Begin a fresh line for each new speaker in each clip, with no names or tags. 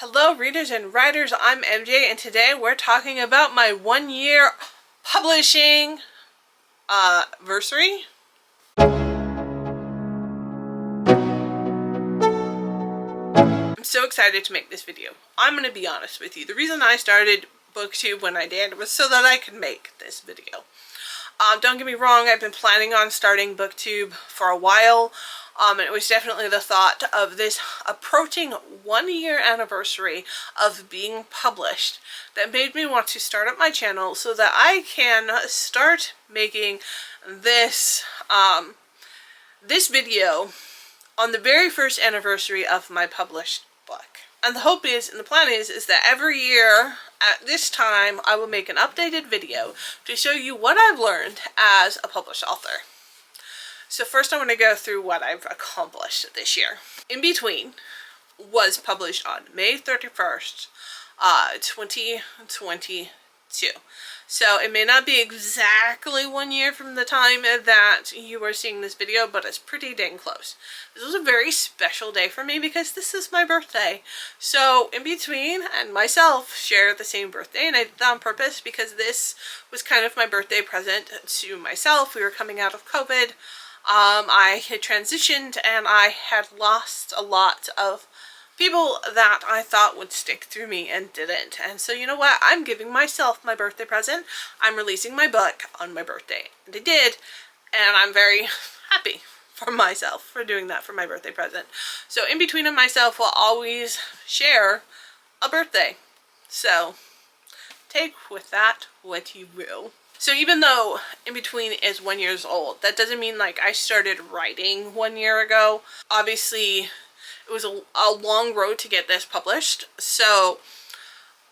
Hello readers and writers, I'm MJ and today we're talking about my 1 year publishing versary. I'm so excited to make this video. I'm gonna be honest with you. The reason I started BookTube when I did was so that I could make this video. Don't get me wrong, I've been planning on starting BookTube for a while. And it was definitely the thought of this approaching 1 year anniversary of being published that made me want to start up my channel so that I can start making this this video on the very first anniversary of my published book. And the hope is, and the plan is that every year at this time I will make an updated video to show you what I've learned as a published author. So first I want to go through what I've accomplished this year. In Between was published on May 31st, 2022. So it may not be exactly 1 year from the time that you are seeing this video, but it's pretty dang close. This was a very special day for me because this is my birthday. So In Between and myself share the same birthday, and I did that on purpose because this was kind of my birthday present to myself. We were coming out of COVID. I had transitioned and I had lost a lot of people that I thought would stick through me and didn't. And so you know what? I'm giving myself my birthday present. I'm releasing my book on my birthday. And I did. And I'm very happy for myself for doing that for my birthday present. So In Between and myself will always share a birthday. So take with that what you will. So even though In Between is 1 year old, that doesn't mean like I started writing 1 year ago. Obviously, it was a long road to get this published. So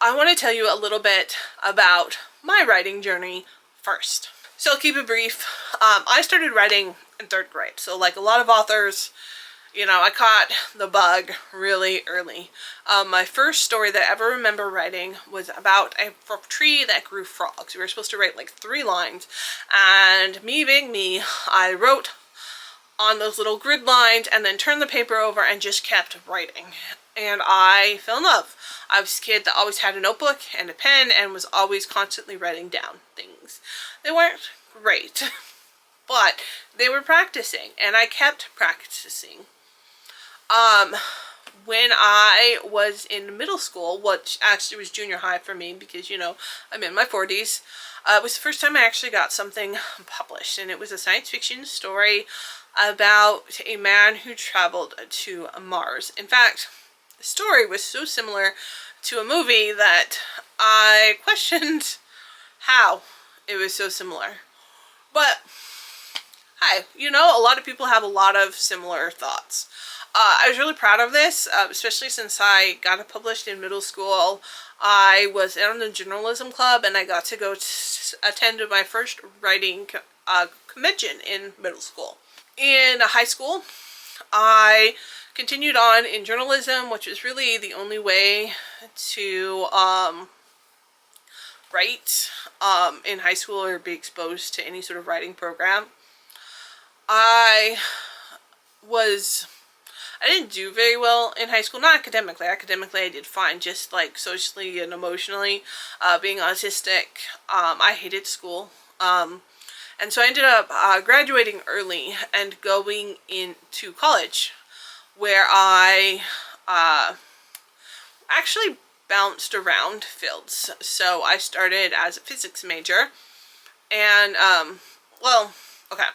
I want to tell you a little bit about my writing journey first. So I'll keep it brief. I started writing in 3rd grade. So like a lot of authors, you know, I caught the bug really early. My first story that I ever remember writing was about a tree that grew frogs. We were supposed to write like 3 lines, and me being me, I wrote on those little grid lines and then turned the paper over and just kept writing. And I fell in love. I was a kid that always had a notebook and a pen and was always constantly writing down things. They weren't great, but they were practicing, and I kept practicing. When I was in middle school, which actually was junior high for me because, you know, I'm in my 40s, it was the first time I actually got something published, and it was a science fiction story about a man who traveled to Mars. In fact, the story was so similar to a movie that I questioned how it was so similar. But, hi, you know, a lot of people have a lot of similar thoughts. I was really proud of this, especially since I got it published in middle school. I was in the journalism club, and I got to go attend my first writing convention in middle school. In high school, I continued on in journalism, which was really the only way to write in high school or be exposed to any sort of writing program. I didn't do very well in high school, not academically. Academically, I did fine, just like socially and emotionally. Being autistic, I hated school. And so I ended up graduating early and going into college, where I actually bounced around fields. So I started as a physics major, and, well, okay.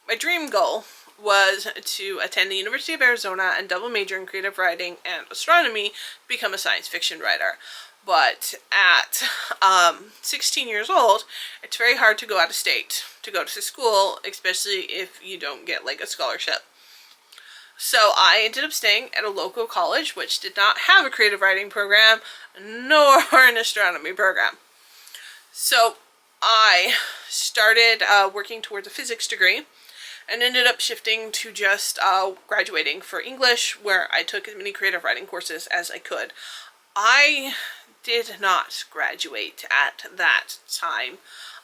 My dream goal was to attend the University of Arizona and double major in creative writing and astronomy to become a science fiction writer. But at 16 years old, it's very hard to go out of state to go to school, especially if you don't get like a scholarship. So I ended up staying at a local college, which did not have a creative writing program, nor an astronomy program. So I started working towards a physics degree, and ended up shifting to just graduating for English, where I took as many creative writing courses as I could. I did not graduate at that time.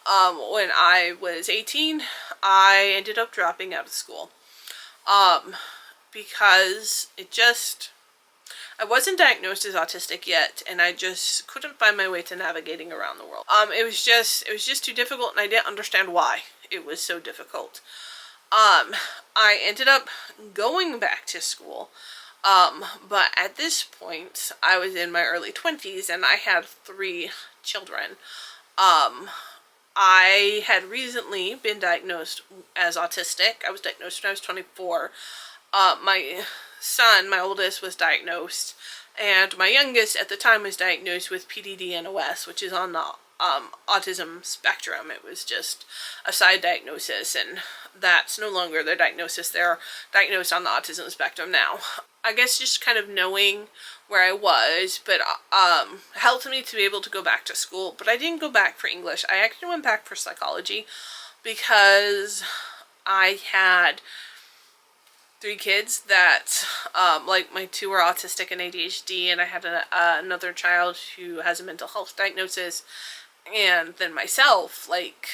When I was 18, I ended up dropping out of school because it just, I wasn't diagnosed as autistic yet, and I just couldn't find my way to navigating around the world. It was just too difficult, and I didn't understand why it was so difficult. I ended up going back to school, but at this point, I was in my early 20s, and I had 3 children. I had recently been diagnosed as autistic. I was diagnosed when I was 24. My son, my oldest, was diagnosed, and my youngest at the time was diagnosed with PDD-NOS, which is on the autism spectrum. It was just a side diagnosis, and that's no longer their diagnosis. They're diagnosed on the autism spectrum now. I guess just kind of knowing where I was, but helped me to be able to go back to school. But I didn't go back for English. I actually went back for psychology because I had 3 kids that, like, my 2 were autistic and ADHD, and I had another child who has a mental health diagnosis, and then myself. Like,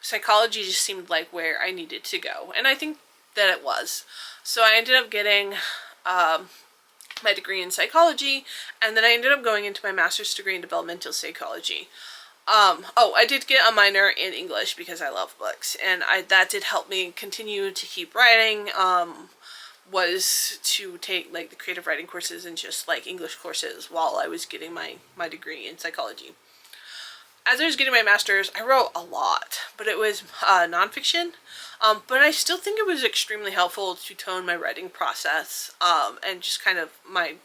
psychology just seemed like where I needed to go, and I think that it was. So I ended up getting my degree in psychology, and then I ended up going into my master's degree in developmental psychology. I did get a minor in English because I love books, and that did help me continue to keep writing, was to take, like, the creative writing courses and just, like, English courses while I was getting my degree in psychology. As I was getting my master's, I wrote a lot, but it was nonfiction, but I still think it was extremely helpful to tone my writing process, and just kind of my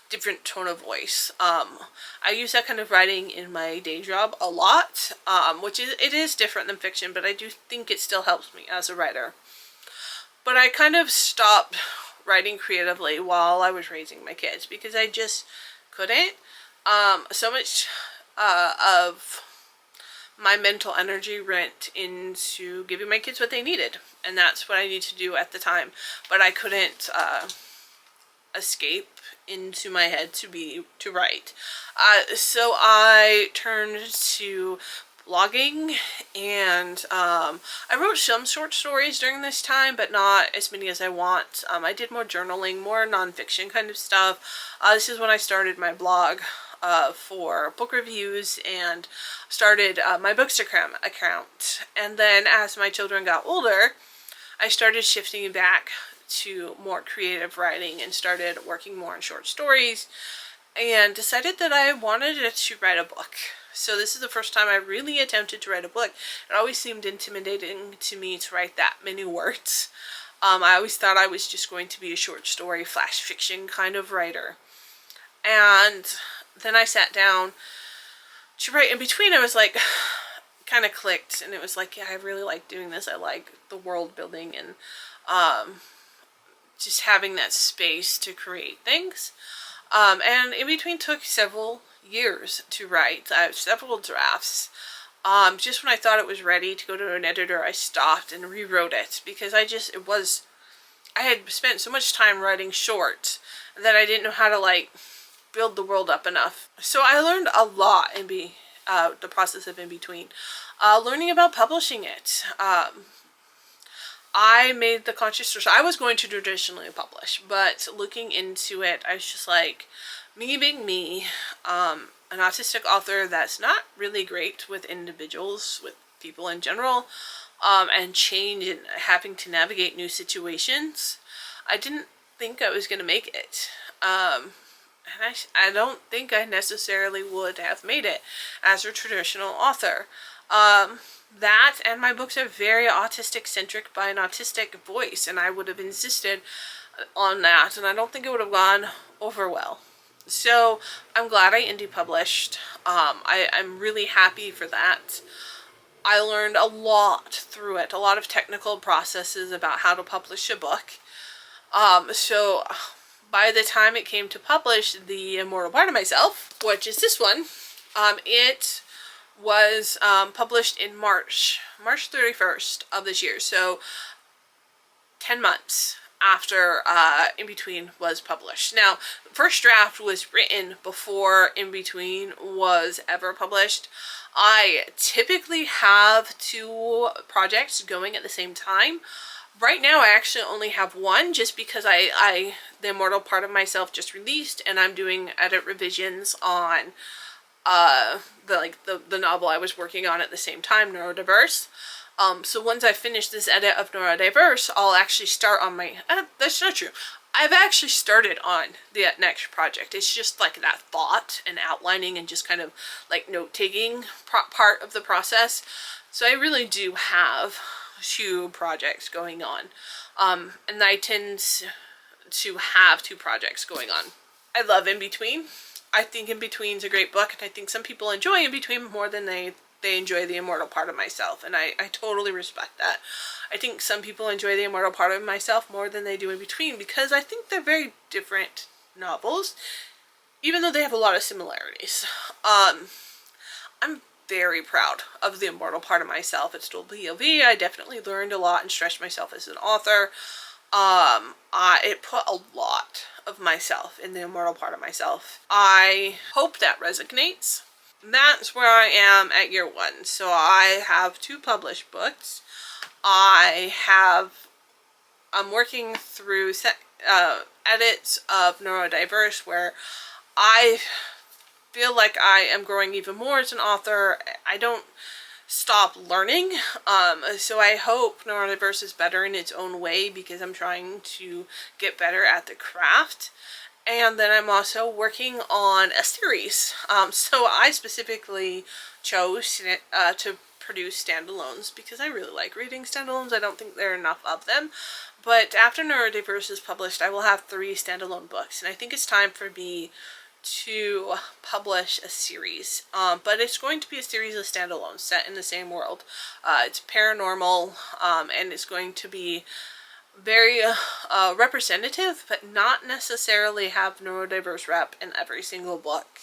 different tone of voice. I use that kind of writing in my day job a lot, which is different than fiction, but I do think it still helps me as a writer. But I kind of stopped writing creatively while I was raising my kids because I just couldn't. So much of my mental energy went into giving my kids what they needed, and that's what I needed to do at the time. But I couldn't escape into my head to write. So I turned to blogging, and I wrote some short stories during this time, but not as many as I want. I did more journaling, more nonfiction kind of stuff. This is when I started my blog for book reviews, and started my Bookstagram account. And then as my children got older, I started shifting back to more creative writing and started working more on short stories, and decided that I wanted to write a book. So this is the first time I really attempted to write a book. It always seemed intimidating to me to write that many words. I always thought I was just going to be a short story, flash fiction kind of writer. And then I sat down to write. In between, I was like, kind of clicked, and it was like, yeah, I really like doing this. I like the world building and just having that space to create things. And in between took several years to write. I have several drafts. Just when I thought it was ready to go to an editor, I stopped and rewrote it because I had spent so much time writing short that I didn't know how to, like, build the world up enough. So I learned a lot in the process of in between. Learning about publishing it. I made the conscious choice. I was going to traditionally publish, but looking into it, I was just like, me being me, an autistic author that's not really great with individuals, with people in general, and change and having to navigate new situations, I didn't think I was going to make it. And I don't think I necessarily would have made it as a traditional author. That and my books are very autistic centric by an autistic voice, and I would have insisted on that, and I don't think it would have gone over well. So I'm glad I indie published. I'm really happy for that. I learned a lot through it, a lot of technical processes about how to publish a book. So by the time it came to publish The Immortal Part of Myself, which is this one, it was published in March 31st of this year, so 10 months after In Between was published. Now, the first draft was written before In Between was ever published. I typically have 2 projects going at the same time. Right now I actually only have one, just because The Immortal Part of Myself just released, and I'm doing edit revisions on the novel I was working on at the same time, Neurodiverse. So once I finish this edit of Neurodiverse, I'll actually start on my, that's not true. I've actually started on the next project. It's just like that thought and outlining and just kind of like note-taking part of the process. So I really do have 2 projects going on. And I tend to have 2 projects going on. I love In Between. I think In Between's a great book, and I think some people enjoy In Between more than they enjoy The Immortal Part of Myself, and I totally respect that. I think some people enjoy The Immortal Part of Myself more than they do In Between, because I think they're very different novels, even though they have a lot of similarities. I'm very proud of The Immortal Part of Myself. It's dual POV. I definitely learned a lot and stretched myself as an author. It put a lot of myself in The Immortal Part of Myself. I hope that resonates. That's where I am at year 1. So I have 2 published books. I'm working through edits of Neurodiverse, where I feel like I am growing even more as an author. I don't stop learning. So I hope Neurodiverse is better in its own way, because I'm trying to get better at the craft. And then I'm also working on a series. So I specifically chose to produce standalones because I really like reading standalones. I don't think there are enough of them. But after Neurodiverse is published, I will have 3 standalone books. And I think it's time for me to publish a series. But it's going to be a series of standalones set in the same world. It's paranormal, and it's going to be very representative, but not necessarily have Neurodiverse rep in every single book.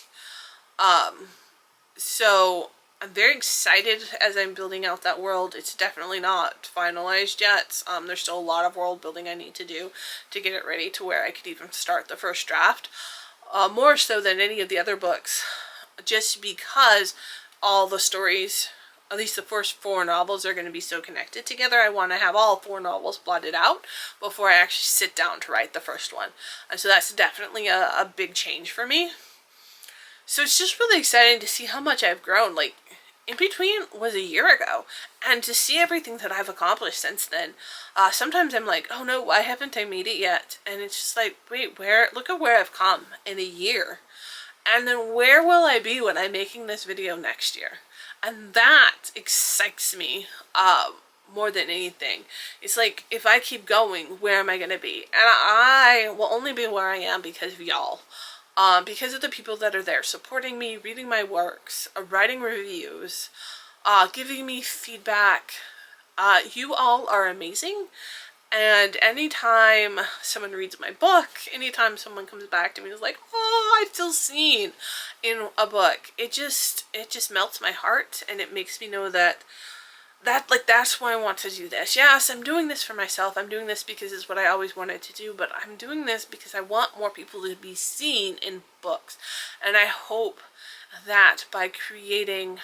So I'm very excited as I'm building out that world. It's definitely not finalized yet. There's still a lot of world building I need to do to get it ready to where I could even start the first draft. More so than any of the other books, just because all the stories, at least the first 4 novels, are going to be so connected together. I want to have all 4 novels plotted out before I actually sit down to write the first one. And so that's definitely a big change for me. So it's just really exciting to see how much I've grown. Like, In Between was a year ago, and to see everything that I've accomplished since then, sometimes I'm like, oh no, why haven't I made it yet? And it's just like, wait, look at where I've come in a year. And then where will I be when I'm making this video next year? And that excites me more than anything. It's like, if I keep going, where am I going to be? And I will only be where I am because of y'all. Because of the people that are there supporting me, reading my works, writing reviews, giving me feedback. You all are amazing. And anytime someone reads my book, anytime someone comes back to me and is like, oh, I feel seen in a book, it just melts my heart, and it makes me know that's why I want to do this. Yes, I'm doing this for myself. I'm doing this because it's what I always wanted to do, but I'm doing this because I want more people to be seen in books. And I hope that by creating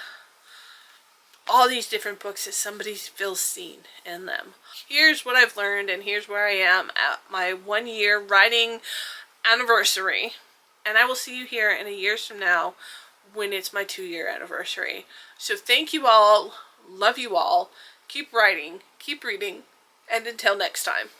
all these different books, that somebody feels seen in them. Here's what I've learned, and here's where I am at my 1-year writing anniversary. And I will see you here in a year from now when it's my 2-year anniversary. So thank you all. Love you all. Keep writing. Keep reading. And until next time.